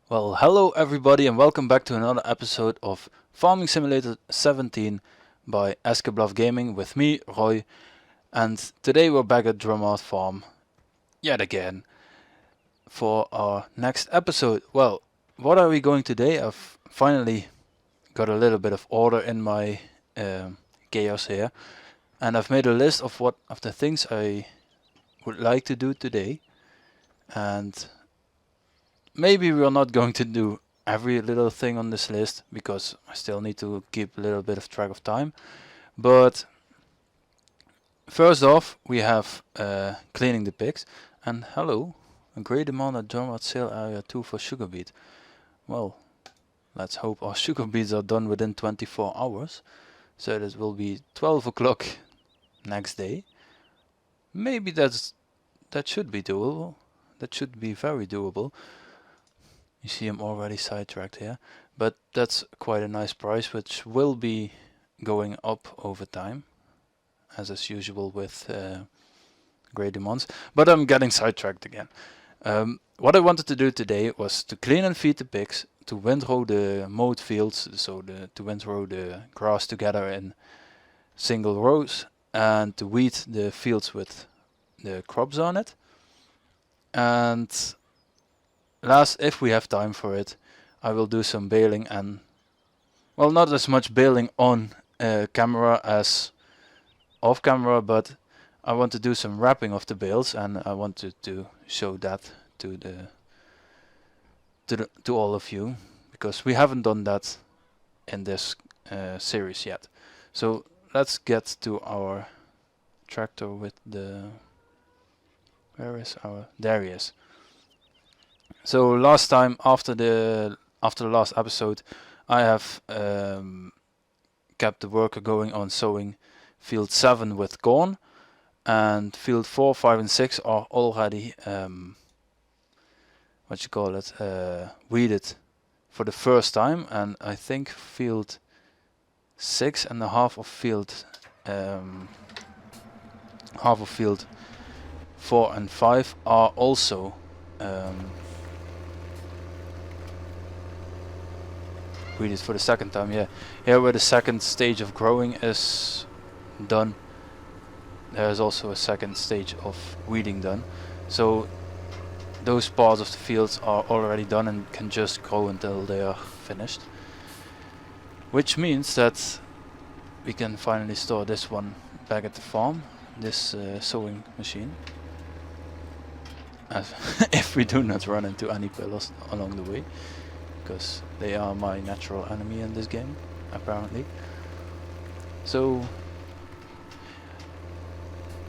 Well, hello everybody and welcome back to another episode of Farming Simulator 17 by Escabluff Gaming with me, Roy, and today we're back at Drumard Farm yet again for our next episode. Well, what are we going today? I've finally got a little bit of order in my chaos here, and I've made a list of what of the things I would like to do today, and maybe we're not going to do every little thing on this list because I still need to keep a little bit of track of time. But first off, we have cleaning the pigs. And hello, a great demand at Drumard sale area 2 for sugar beet. Well, let's hope our sugar beets are done within 24 hours. So that will be 12 o'clock next day. Maybe that should be doable. That should be very doable. You see I'm already sidetracked here, but that's quite a nice price, which will be going up over time, as is usual with grey demands. But I'm getting sidetracked again. What I wanted to do today was to clean and feed the pigs, to windrow the mowed fields, so to windrow the grass together in single rows, and to weed the fields with the crops on it. And last, if we have time for it, I will do some baling and, well, not as much baling on camera as off camera, but I want to do some wrapping of the bales, and I wanted to show that to all of you, because we haven't done that in this series yet. So let's get to our tractor with the, where is our, there he is. So last time, after the last episode, I have kept the worker going on sowing field 7 with corn, and field 4, 5 and 6 are already weeded for the first time, and I think field 6 and a half of field 4 and 5 are also weeded for the second time. Yeah, here where the second stage of growing is done, there is also a second stage of weeding done. So those parts of the fields are already done and can just grow until they are finished, which means that we can finally store this one back at the farm, this sowing machine, if we do not run into any pillars along the way, because they are my natural enemy in this game, apparently. So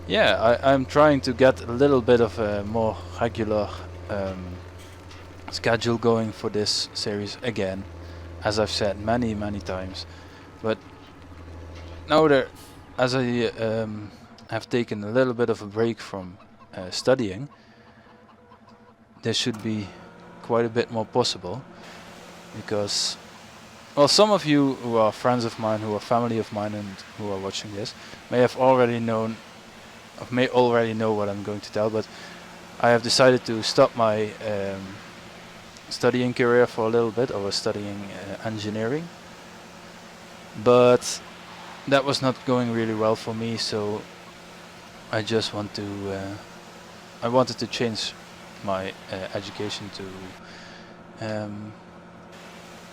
yeah, I'm trying to get a little bit of a more regular schedule going for this series again, as I've said many times. But now as I have taken a little bit of a break from studying, there should be quite a bit more possible. Because, well, some of you who are friends of mine, who are family of mine, and who are watching this may already know what I'm going to tell, but I have decided to stop my studying career for a little bit. I was studying engineering, but that was not going really well for me, so I just I wanted to change my education to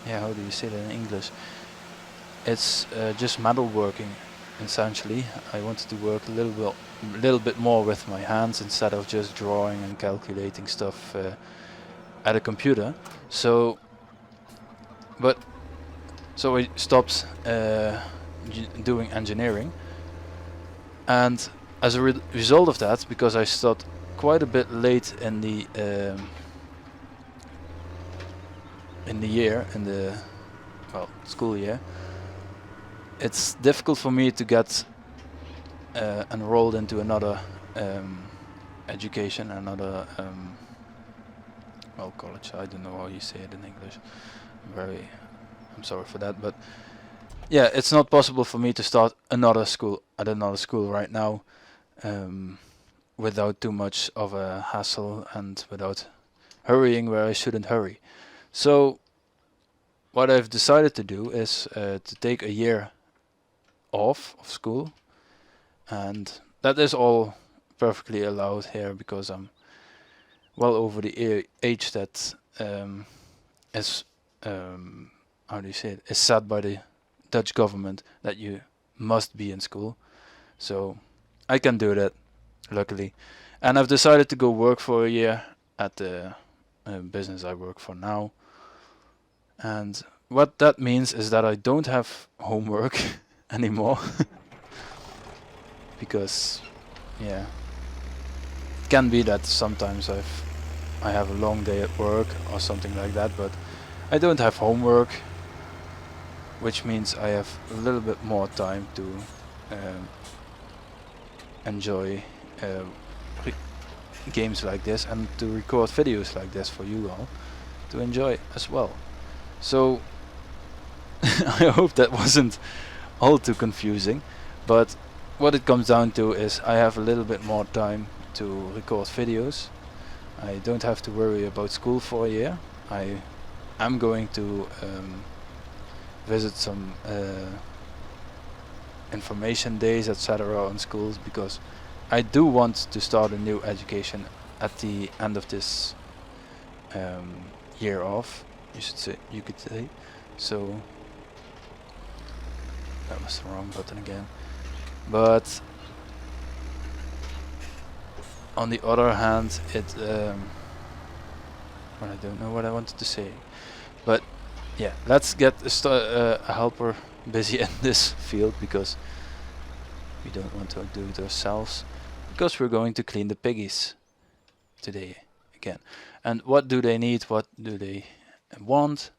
how do you say that in English? It's just metalworking, essentially. I wanted to work a little bit more with my hands instead of just drawing and calculating stuff at a computer. So I stopped doing engineering, and as a result of that, because I stopped quite a bit late in the school year, it's difficult for me to get enrolled into another education, another college. I don't know how you say it in English. I'm sorry for that, but yeah, it's not possible for me to start another school right now without too much of a hassle and without hurrying where I shouldn't hurry. So what I've decided to do is to take a year off of school, and that is all perfectly allowed here because I'm well over the age that is how do you say it, is set by the Dutch government that you must be in school. So I can do that, luckily. And I've decided to go work for a year at the business I work for now. And what that means is that I don't have homework anymore. Because, yeah, it can be that sometimes I have a long day at work or something like that, but I don't have homework, which means I have a little bit more time to enjoy games like this and to record videos like this for you all to enjoy as well. So I hope that wasn't all too confusing, but what it comes down to is I have a little bit more time to record videos. I don't have to worry about school for a year. I am going to visit some information days, etc. on schools, because I do want to start a new education at the end of this year off, you could say. So that was the wrong button again. But on the other hand, well, I don't know what I wanted to say. But yeah, let's get a helper busy in this field, because we don't want to do it ourselves, because we're going to clean the piggies today again. And what do they need? What do they want?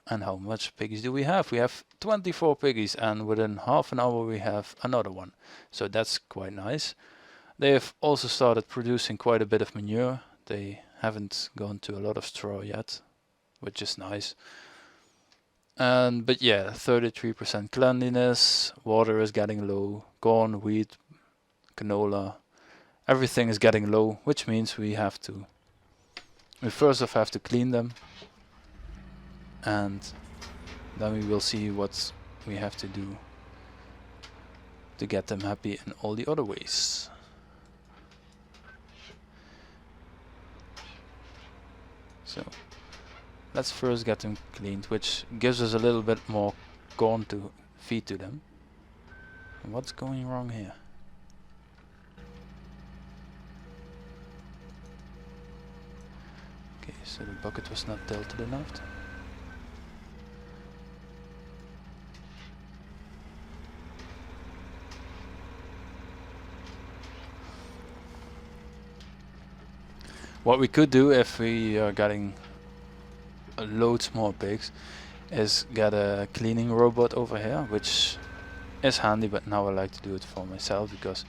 And how much piggies do we have? We have 24 piggies, and within half an hour we have another one. So that's quite nice. They have also started producing quite a bit of manure. They haven't gone to a lot of straw yet, which is nice. But yeah, 33% cleanliness, water is getting low, corn, wheat, canola, everything is getting low, which means we first off have to clean them, and then we will see what we have to do to get them happy in all the other ways. So let's first get them cleaned, which gives us a little bit more corn to feed to them. And what's going wrong here? Okay, so the bucket was not tilted enough. What we could do if we are getting loads more pigs is get a cleaning robot over here, which is handy, but now I like to do it for myself because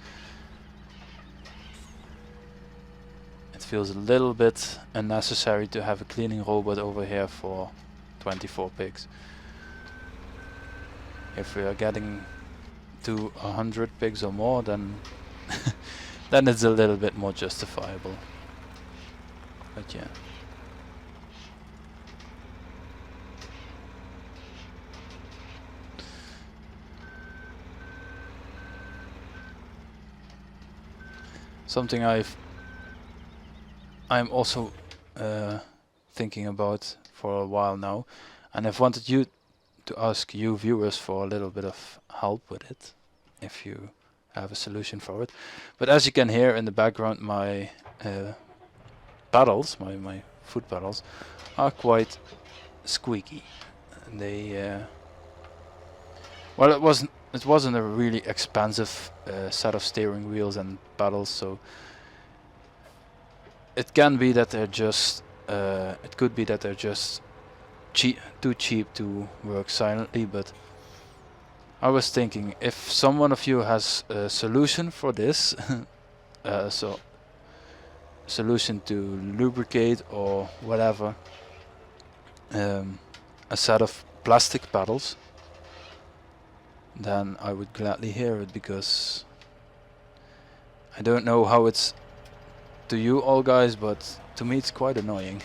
it feels a little bit unnecessary to have a cleaning robot over here for 24 pigs. If we are getting to 100 pigs or more, then then it's a little bit more justifiable. But yeah. Something I'm also thinking about for a while now, and I've wanted you to ask you viewers for a little bit of help with it, if you have a solution for it. But as you can hear in the background, my pedals, my foot pedals, are quite squeaky. And they well, it wasn't a really expensive set of steering wheels and pedals, so it can be that they're just it could be that they're just too cheap to work silently. But I was thinking, if someone of you has a solution for this, so solution to lubricate or whatever, a set of plastic pedals, then I would gladly hear it, because I don't know how it's to you all guys, but to me it's quite annoying.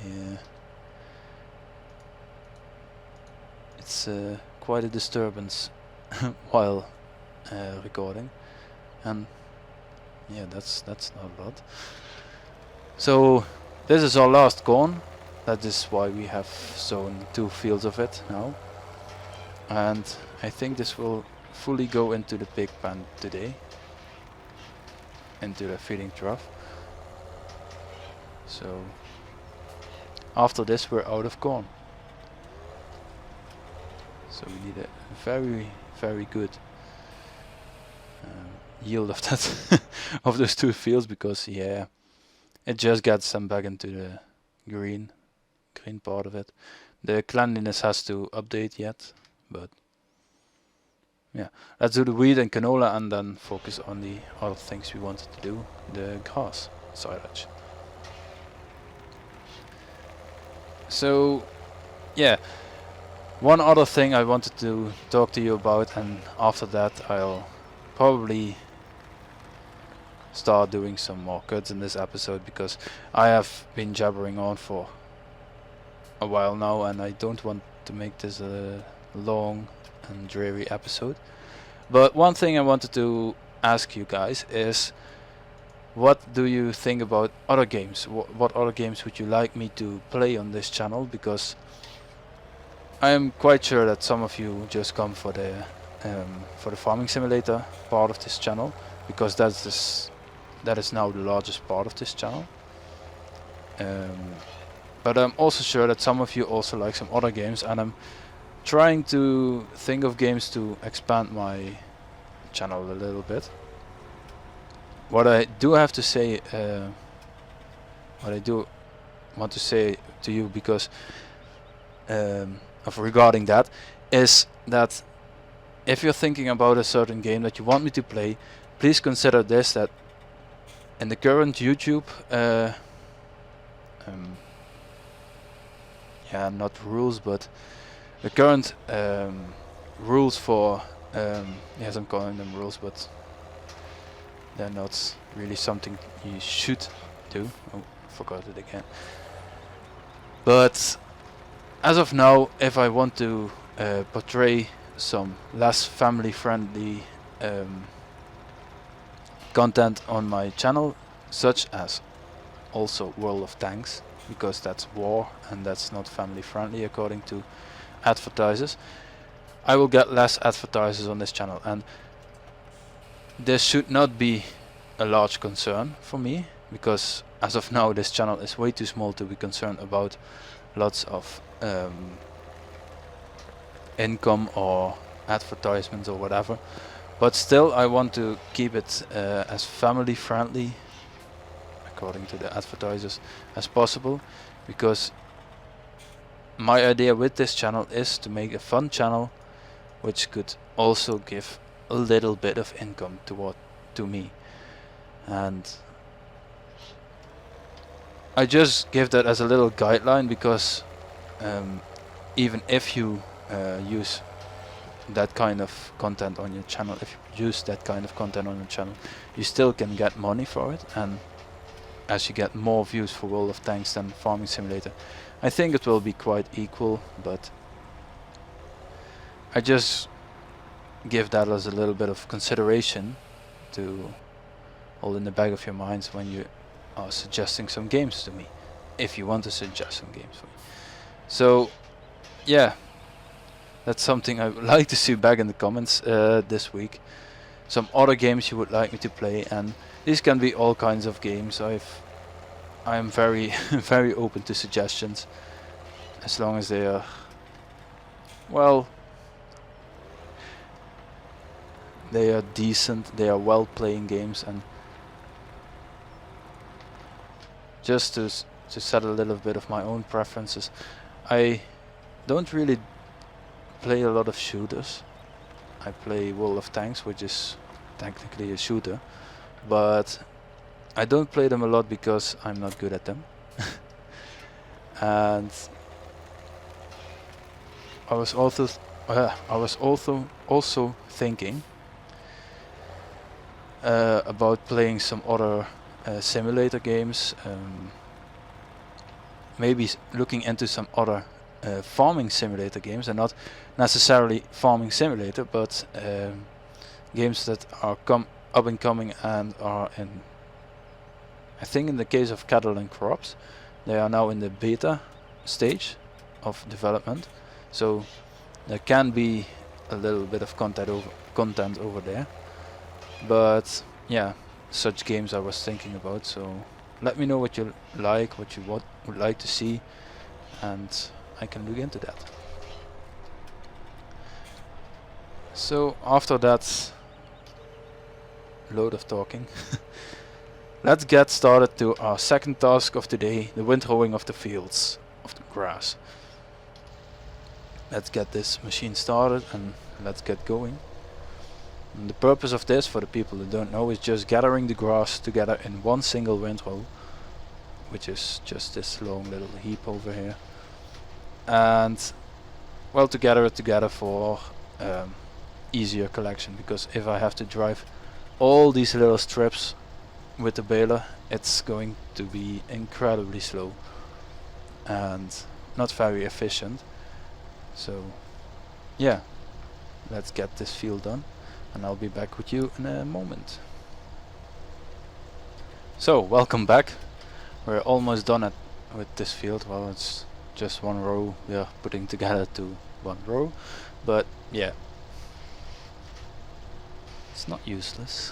Yeah. It's quite a disturbance while recording, and yeah, that's not a lot. So this is our last corn. That is why we have sown 2 fields of it now, and I think this will fully go into the pig pen today, into the feeding trough. So after this we're out of corn. So we need a very good yield of that of those 2 fields, because yeah, it just gets them back into the green part of it. The cleanliness has to update yet, but yeah, let's do the wheat and canola and then focus on the other things we wanted to do, the grass silage. So yeah, one other thing I wanted to talk to you about, and after that I'll probably start doing some more cuts in this episode, because I have been jabbering on for a while now and I don't want to make this a long and dreary episode. But one thing I wanted to ask you guys is, what do you think about other games? What other games would you like me to play on this channel? Because I am quite sure that some of you just come for the farming simulator part of this channel, because that is now the largest part of this channel. But I'm also sure that some of you also like some other games, and I'm trying to think of games to expand my channel a little bit. What I do have to say, what I do want to say to you, because of regarding that, is that if you're thinking about a certain game that you want me to play, please consider this, that in the current YouTube yeah, not rules, but the current rules for yes, I'm calling them rules, but they're not really something you should do. Oh, forgot it again. But as of now, if I want to portray some less family-friendly content on my channel, such as also World of Tanks, because that's war and that's not family friendly according to advertisers, I will get less advertisers on this channel, and this should not be a large concern for me, because as of now this channel is way too small to be concerned about lots of income or advertisements or whatever. But still, I want to keep it as family friendly, according to the advertisers, as possible, because my idea with this channel is to make a fun channel which could also give a little bit of income to me. And I just give that as a little guideline, because even if you use that kind of content on your channel, if you use that kind of content on your channel, you still can get money for it, and as you get more views for World of Tanks than Farming Simulator, I think it will be quite equal. But I just give that as a little bit of consideration to hold in the back of your minds when you are suggesting some games to me, if you want to suggest some games for me. So yeah, that's something I would like to see back in the comments this week. Some other games you would like me to play, and these can be all kinds of games. I'm very very open to suggestions, as long as they are, well, they are decent, they are well playing games. And just to set a little bit of my own preferences, I don't really play a lot of shooters. I play World of Tanks, which is technically a shooter, but I don't play them a lot because I'm not good at them. And I was also thinking about playing some other simulator games. maybe looking into some other farming simulator games, and not necessarily Farming Simulator, but games that are up and coming and are in, I think in the case of Cattle and Crops, they are now in the beta stage of development, so there can be a little bit of content over there. But yeah, such games I was thinking about, so let me know what you like, what you would like to see, and I can look into that. So after that load of talking, let's get started to our second task of today, the windrowing of the fields, of the grass. Let's get this machine started and let's get going. And the purpose of this, for the people who don't know, is just gathering the grass together in one single windrow, which is just this long little heap over here. And well, to gather it together for easier collection, because if I have to drive all these little strips with the baler, it's going to be incredibly slow and not very efficient. So yeah, let's get this field done and I'll be back with you in a moment. So welcome back. We're almost done with this field. Well, it's just one row we are putting together to one row, but yeah, it's not useless.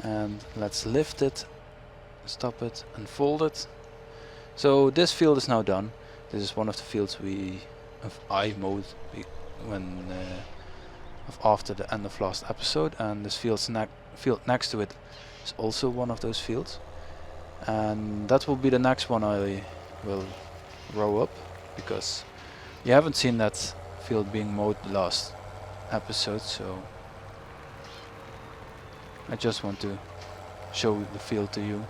And let's lift it, stop it and fold it. So this field is now done. This is one of the fields I mowed when after the end of last episode, and this field next to it is also one of those fields, and that will be the next one I will row up, because you haven't seen that field being mowed last episode, so I just want to show the field to you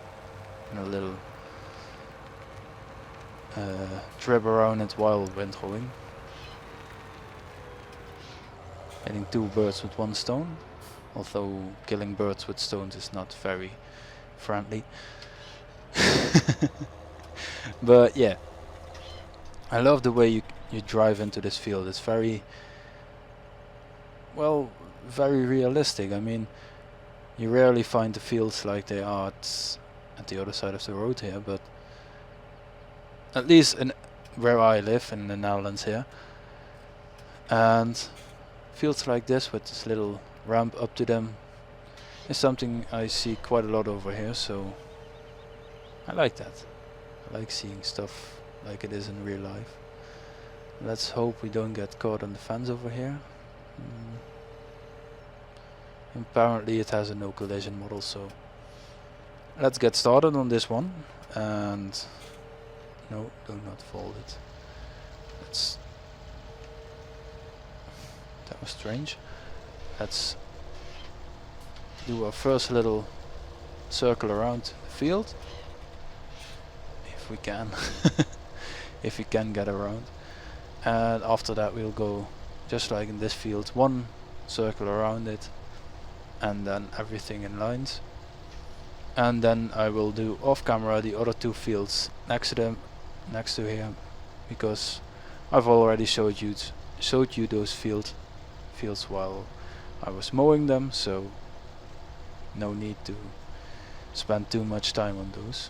in a little trip around it while windrowing. Hitting two birds with one stone, although killing birds with stones is not very friendly. But yeah, I love the way you drive into this field. It's very realistic. I mean, you rarely find the fields like they are at the other side of the road here, but at least where I live in the Netherlands here, and fields like this with this little ramp up to them is something I see quite a lot over here, so I like that. I like seeing stuff like it is in real life. Let's hope we don't get caught on the fence over here. Apparently it has a no collision model, so let's get started on this one. And no, do not fold it. That was strange. Let's do our first little circle around the field, if we can. If we can get around. And after that we'll go, just like in this field, one circle around it, and then everything in lines. And then I will do off camera the other two fields next to here, because I've already showed you those fields while I was mowing them, so no need to spend too much time on those.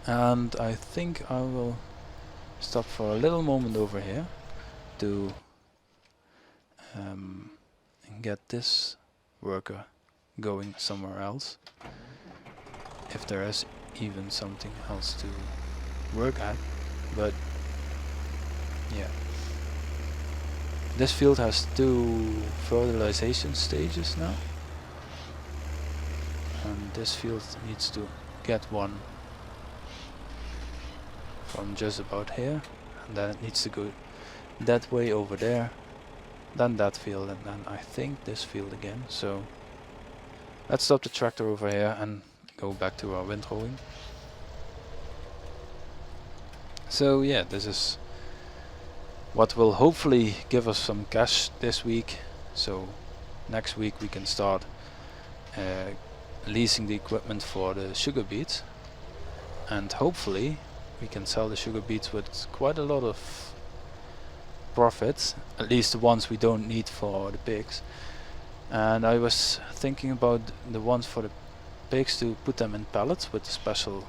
And I think I will stop for a little moment over here to get this worker going somewhere else, if there is even something else to work at. But yeah, this field has 2 fertilization stages now, and this field needs to get one from just about here, and then it needs to go that way over there, then that field, and then I think this field again. So let's stop the tractor over here and go back to our windrowing. So yeah, this is what will hopefully give us some cash this week, so next week we can start leasing the equipment for the sugar beets, and hopefully we can sell the sugar beets with quite a lot of profit, at least the ones we don't need for the pigs. And I was thinking about the ones for the pigs to put them in pallets with a special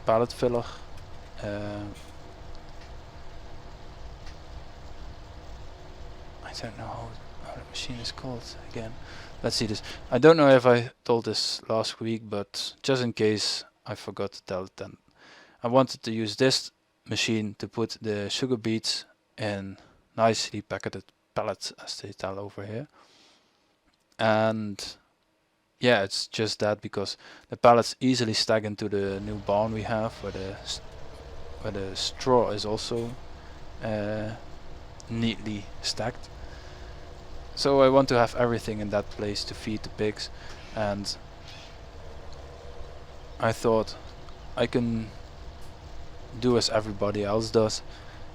pallet filler. I don't know how the machine is called again. Let's see this. I don't know if I told this last week, but just in case I forgot to tell it then. I wanted to use this machine to put the sugar beets in nicely packeted pallets, as they tell over here. And yeah, it's just that because the pallets easily stack into the new barn we have, where the straw is also neatly stacked. So I want to have everything in that place to feed the pigs, and I thought I can do as everybody else does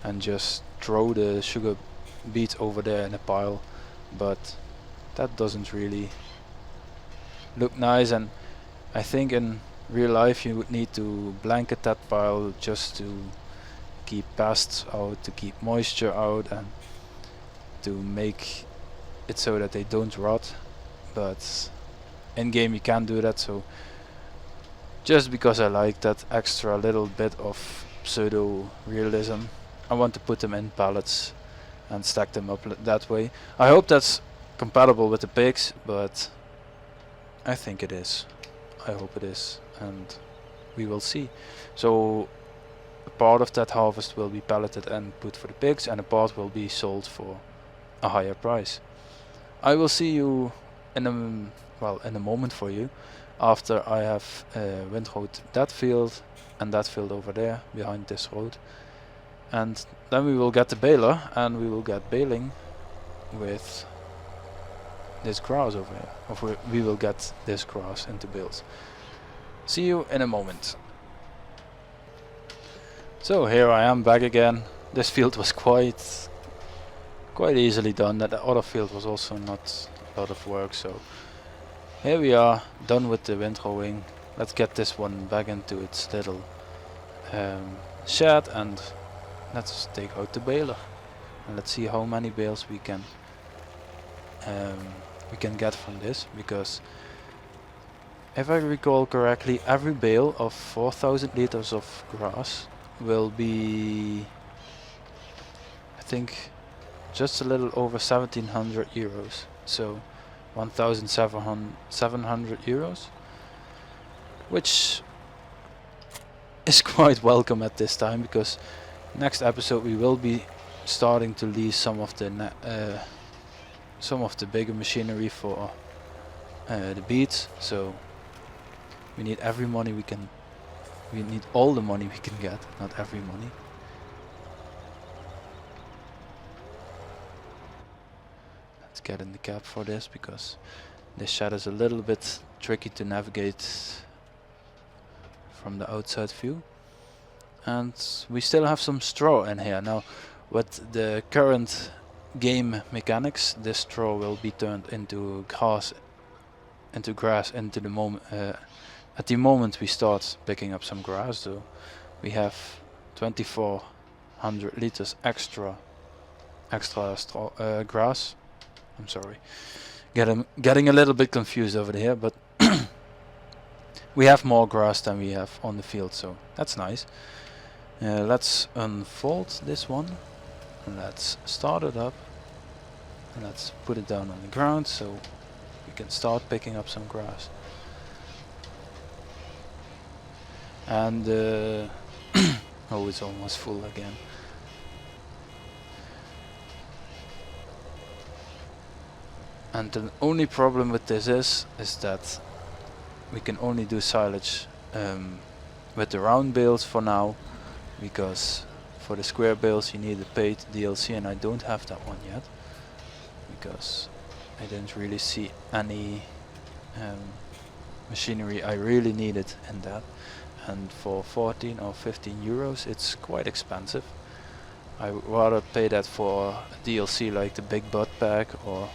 and just throw the sugar beets over there in a pile, but that doesn't really look nice, and I think in real life you would need to blanket that pile just to keep pests out, to keep moisture out, and to make it so that they don't rot. But in game you can't do that, so just because I like that extra little bit of pseudo realism, I want to put them in pallets and stack them up that way. I hope that's compatible with the pigs, but I think it is. I hope it is, and we will see. So a part of that harvest will be palleted and put for the pigs, and a part will be sold for a higher price. I will see you in a moment for you, after I have windrowed that field and that field over there behind this road, and then we will get the baler and we will get baling with this grass over here, or we will get this grass into bales. See you in a moment. So here I am back again. This field was quite easily done. That other field was also not a lot of work, so here we are, done with the windrowing. Let's get this one back into its little shed, and let's take out the baler and let's see how many bales we can get from this, because if I recall correctly, every bale of 4,000 liters of grass will be, I think, just a little over 1,700 euros, so 1,700 euros, which is quite welcome at this time, because next episode we will be starting to lease some of the bigger machinery for the beets. So we need every money we can. We need all the money we can get, not every money. Let's get in the cab for this, because this shed is a little bit tricky to navigate from the outside view. And we still have some straw in here. Now, with the current game mechanics, this straw will be turned into grass into the moment. At the moment we start picking up some grass, so we have 2,400 liters extra straw, grass. I'm sorry, getting a little bit confused over here, but we have more grass than we have on the field, so that's nice. Let's unfold this one, and let's start it up, and let's put it down on the ground so we can start picking up some grass. And oh, it's almost full again. And the only problem with this is that we can only do silage with the round bales for now, because for the square bales you need a paid DLC, and I don't have that one yet, because I didn't really see any machinery I really needed in that, and for 14 or 15 euros it's quite expensive. I would rather pay that for a DLC like the Big Butt Pack or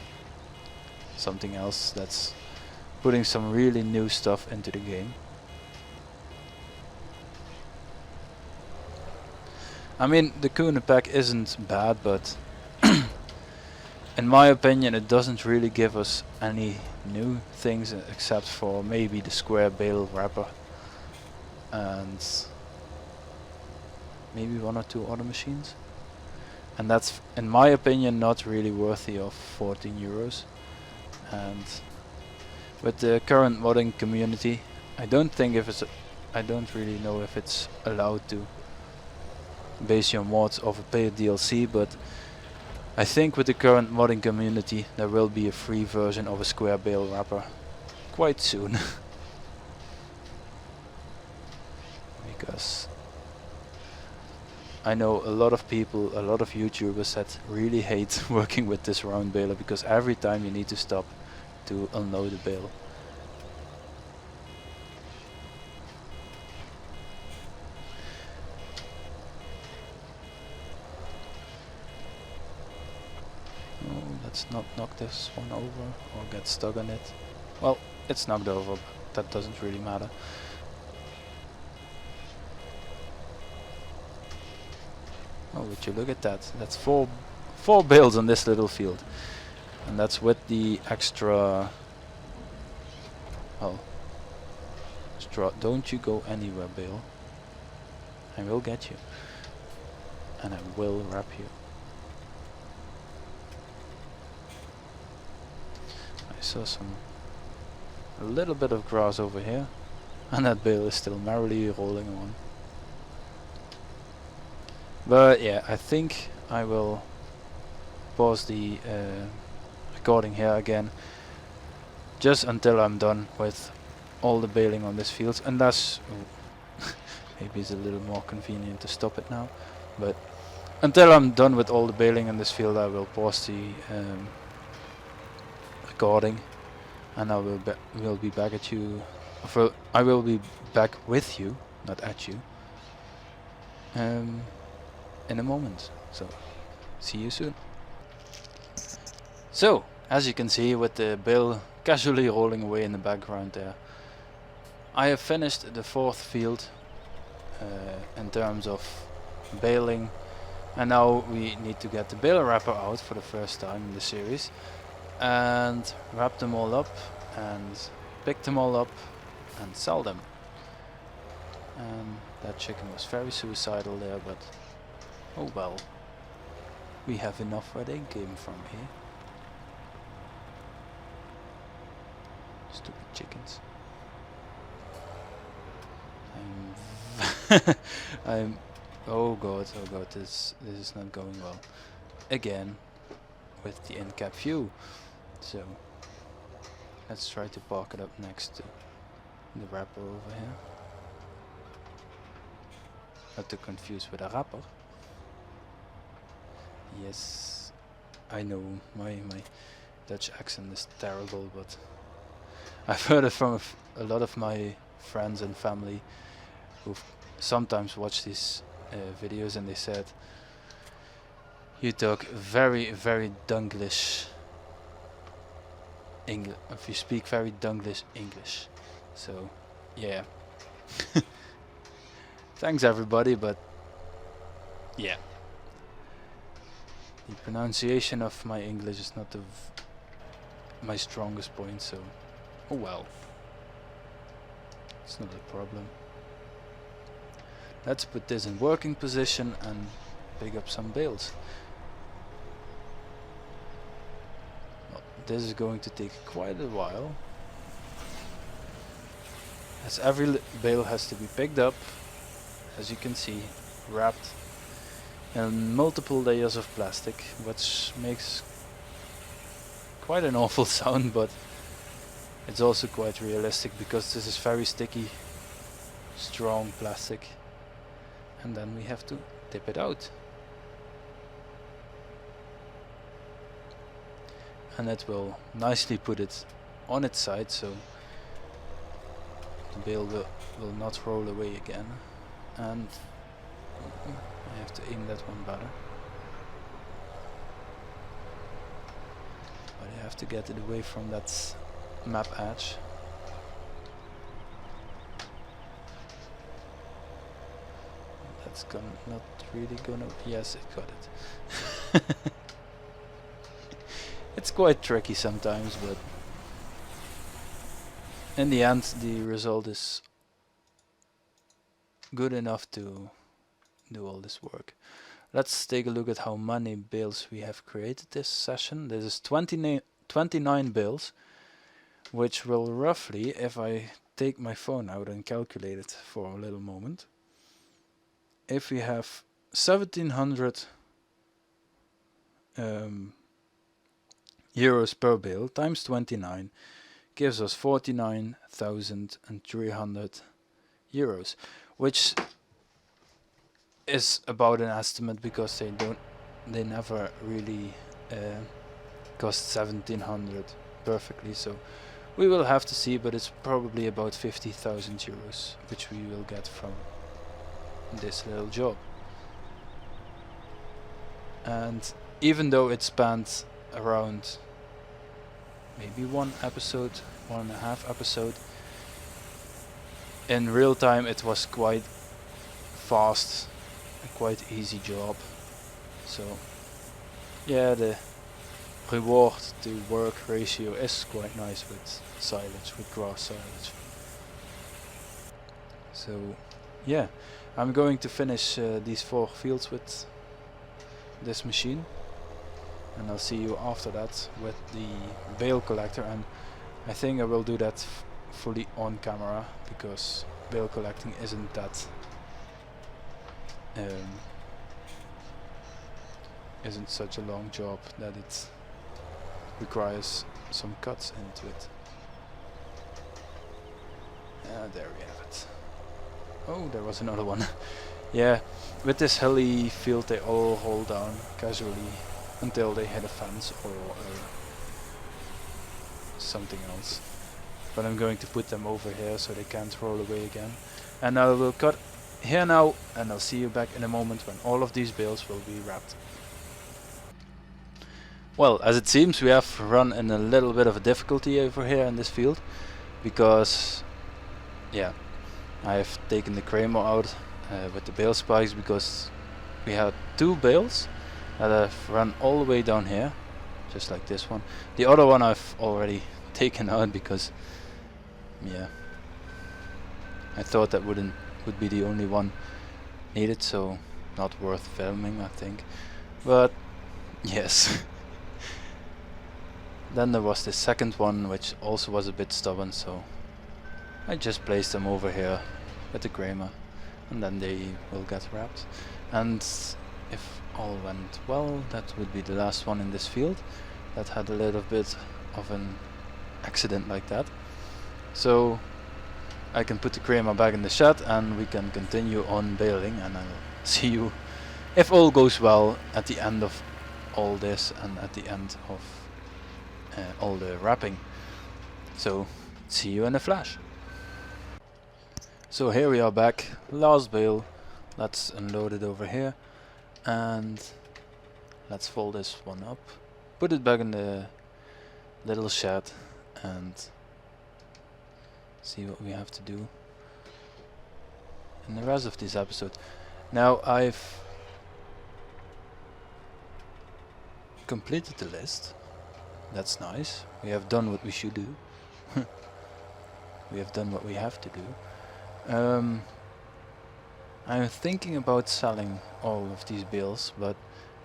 something else that's putting some really new stuff into the game. I mean, the Kuna pack isn't bad, but in my opinion it doesn't really give us any new things except for maybe the square bale wrapper and maybe one or two other machines. And that's, in my opinion, not really worthy of 14 euros. And with the current modding community, I don't really know if it's allowed to base your mods off a paid DLC, but I think with the current modding community there will be a free version of a square bale wrapper quite soon. Because I know a lot of people, a lot of YouTubers that really hate working with this round baler because every time you need to stop to unload the bale. Oh, let's not knock this one over or get stuck on it. Well, it's knocked over, but that doesn't really matter. Oh, would you look at that? That's four bales on this little field, and that's with the extra. Oh, don't you go anywhere, bale. I will get you, and I will wrap you. I saw a little bit of grass over here, and that bale is still merrily rolling on. But yeah, I think I will pause the recording here again, just until I'm done with all the baling on this field, unless maybe it's a little more convenient to stop it now. But until I'm done with all the baling in this field, I will pause the recording, and I will be back at you. I will be back with you, not at you. In a moment, so see you soon. So, as you can see, with the bale casually rolling away in the background there, I have finished the fourth field in terms of baling, and now we need to get the bale wrapper out for the first time in the series and wrap them all up and pick them all up and sell them. And that chicken was very suicidal there, but oh well, we have enough where they came from here. Stupid chickens. Oh god, this is not going well. Again, with the end cap view. So, let's try to park it up next to the wrapper over here. Not to confuse with a wrapper. Yes, I know my Dutch accent is terrible, but I've heard it from a lot of my friends and family who sometimes watch these videos, and they said you talk very, very Dunglish English. If you speak very Dunglish English, so yeah. Thanks everybody, but yeah. The pronunciation of my English is not my strongest point, so oh well. It's not a problem. Let's put this in working position and pick up some bales. Well, this is going to take quite a while, as every bale has to be picked up, as you can see, wrapped in multiple layers of plastic, which makes quite an awful sound, but it's also quite realistic because this is very sticky, strong plastic, and then we have to tip it out, and it will nicely put it on its side so the bale will not roll away again. And I have to aim that one better. have to get it away from that map edge. That's not really gonna... Yes, it got it. It's quite tricky sometimes, but in the end the result is good enough to do all this work. Let's take a look at how many bales we have created this session. This is 29 bales, which will roughly, if I take my phone out and calculate it for a little moment, if we have 1700 euros per bale times 29 gives us 49,300 euros, which is about an estimate because they never really cost 1700 perfectly, so we will have to see, but it's probably about 50,000 euros which we will get from this little job. And even though it spans around maybe 1.5 episode, in real time it was quite fast, a quite easy job. So yeah, the reward to work ratio is quite nice with silage, with grass silage. So yeah, I'm going to finish these 4 fields with this machine, and I'll see you after that with the bale collector. And I think I will do that fully on camera, because bale collecting isn't that isn't such a long job that it requires some cuts into it. There we have it. Oh, there was another one. Yeah, with this hilly field they all hold down casually until they hit a fence or something else. But I'm going to put them over here so they can't roll away again. And I will cut here now, and I'll see you back in a moment when all of these bales will be wrapped. Well, as it seems, we have run in a little bit of a difficulty over here in this field, because yeah, I have taken the Kramer out with the bale spikes, because we had 2 bales that have run all the way down here, just like this one. The other one I've already taken out because yeah, I thought that would be the only one needed, so not worth filming, I think. But yes. Then there was the second one, which also was a bit stubborn, so I just placed them over here with the Kramer, and then they will get wrapped. And if all went well, that would be the last one in this field that had a little bit of an accident like that. So I can put the Kramer back in the shed and we can continue on baling, and I'll see you, if all goes well, at the end of all this and at the end of all the wrapping. So see you in a flash. So here we are back, last bale. Let's unload it over here and let's fold this one up, put it back in the little shed, and see what we have to do in the rest of this episode. Now I've completed the list. That's nice. We have done what we should do. We have done what we have to do. I'm thinking about selling all of these bales, but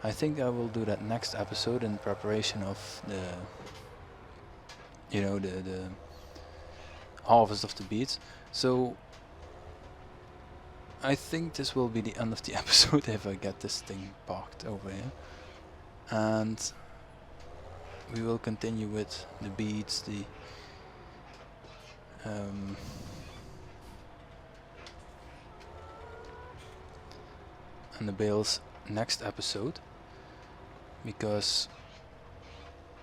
I think I will do that next episode in preparation of the, you know, the harvest of the beets. So I think this will be the end of the episode if I get this thing parked over here, and we will continue with the beets, and the bales next episode, because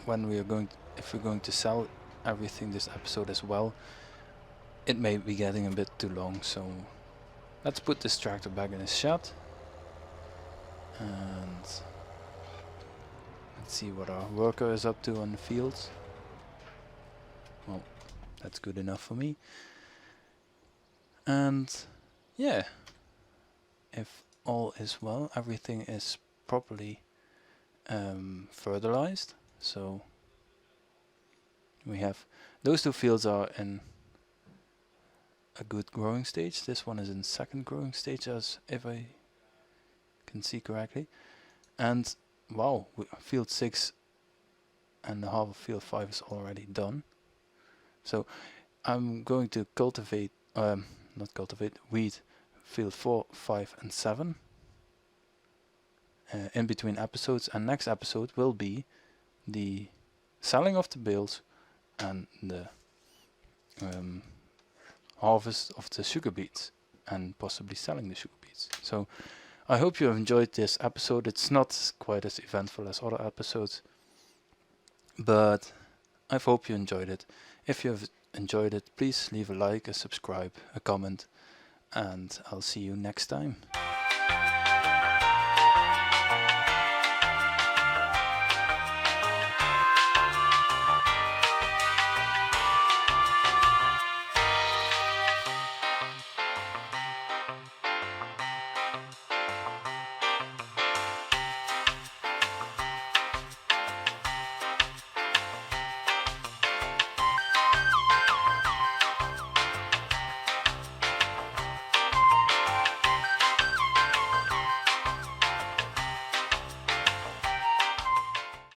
when we are going if we're going to sell everything this episode as well, it may be getting a bit too long. So let's put this tractor back in his shed and Let's see what our worker is up to on the fields. Well, that's good enough for me. And yeah, if all is well, everything is properly fertilized. So we have those two fields are in a good growing stage. This one is in second growing stage, as if I can see correctly. And wow, field 6 and the half of field 5 is already done. So I'm going to cultivate, not cultivate, weed field 4, 5 and 7 in between episodes, and next episode will be the selling of the bales and the harvest of the sugar beets and possibly selling the sugar beets. So I hope you have enjoyed this episode. It's not quite as eventful as other episodes, but I hope you enjoyed it. If you have enjoyed it, please leave a like, a subscribe, a comment, and I'll see you next time.